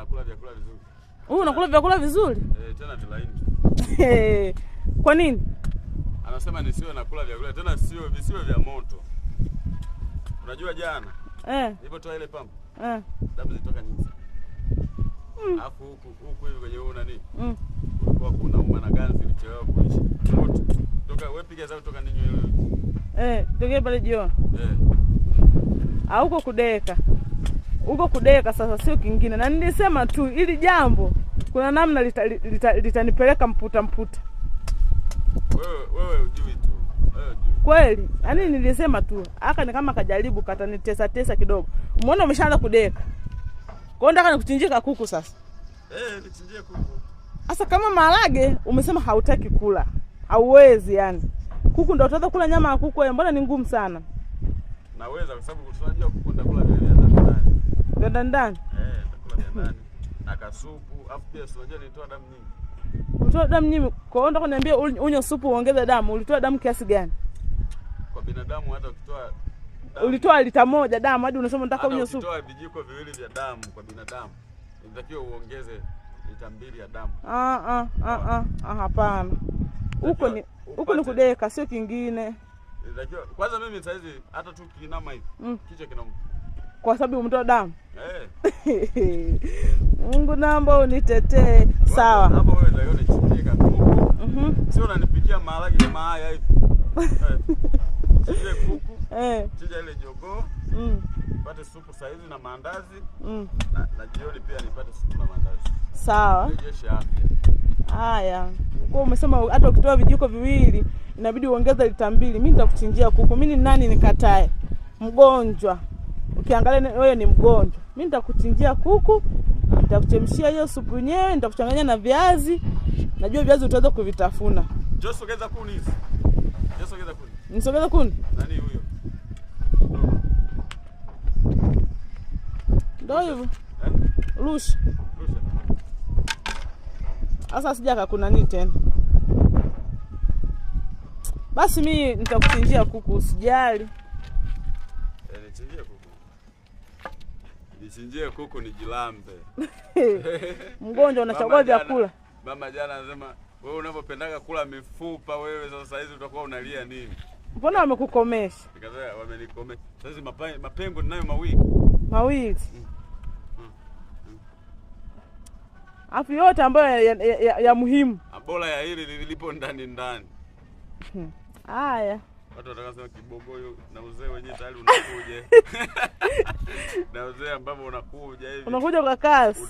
nakula vyakula vizuri. Unakula vyakula vizuri? Tena tilaini. Kwa nini? Anasema nisiwe nakula vyakula tena visiwe vya moto. Unajua jana? Nilipotoa ile pampu. Damu zilitoka nyingi. Alafu huku hivi kwenye huo nani? Kulikuwa kuna uma na ganzi zilichelewa kuisha. Toka wewe piga hesabu toka ninyo ile. Toka pale jioni. Huko kudeka. Huko kudeka sasa sio kingine. Na nilisema tu ili jambo kuna namna litanipeleka mputa. Wewe hujui tu. Kweli? Yaani nilisema tu aka ni kama kajaribu katanitesa kidogo. Umeona umeshaanza kudeka. Kwa hiyo nataka nikuchinjie kuku sasa. Nichinjie kuku. Sasa kama maharage umesema hautaki kula. Hauwezi yani. Kuku ndio utaanza kula nyama ya kuku wewe, mbona ni ngumu sana? Naweza kwa sababu tunajua kuku ndakula vile vya ndani. Vya ndani? Ndakula vya ndani. Na kasupu, afu pia unajua nilitoa damu nyingi. Ulitoa damu nyingi. Kwa hiyo nataka niambie unywe supu uongeze damu. Ulitoa damu kiasi gani? Kwa binadamu hata ukitoa damu. Ulitoa lita moja damu hadi unasema nataka unywe supu. Ukitoa vijiko viwili vya damu kwa binadamu, inatakiwa uongeze lita 2 ya damu. Hapana. Huko ni kudeka sio kingine. Inatakiwa kwanza mimi saizi hata tu kinama hivi kichwa kinauma. Kwa sababu umetoa damu. Mungu naomba unitetee. Sawa. Hapo wewe ndio unichinjika kuku. Sio unanipikia maharage kama haya hivi. Chinje kuku. Chinja ile jogoo. Nipate supu saizi na maandazi. Na jioni pia nipate supu na maandazi. Sawa. Rejeshe afya. Haya. Kwa umesema hata ukitoa vijiko viwili inabidi uongeze lita 2. Mimi nitakuchinjia kuku. Mimi ni nani nikatae? Mgonjwa. Ukiangalia wewe ni mgonjwa. Mimi nitakuchinjia kuku, nitakuchemshia hiyo supu yenyewe, nitakuchanganya na viazi. Najua viazi utaweza kuvitafuna. Njoo sogeza kuni hizi. Njoo sogeza kuni. Nisogeza kuni? Nani huyo? Ndio hivyo. Rusha. Sasa sijaka kuna nini tena. Basi mimi nitakuchinjia kuku usijali. Nichinjie kuku. Nichinjie kuku nijilambe. Mgonjwa unachagua vyakula. Mama jana anasema wewe unapopendaga kula mifupa wewe sasa hizi utakuwa unalia nini? Mbona wamekukomesha? Nikasema wamenikomesha. Sasa mapengo ninayo mawili. Afu yote ambayo ya muhimu. Bora ya hili lilipo ndani. Haya. Watu watakasema kibogoyo na uzee wenyewe tayari unakuja. Na uzee ambao unakuja hivi. Unakuja kwa kasi.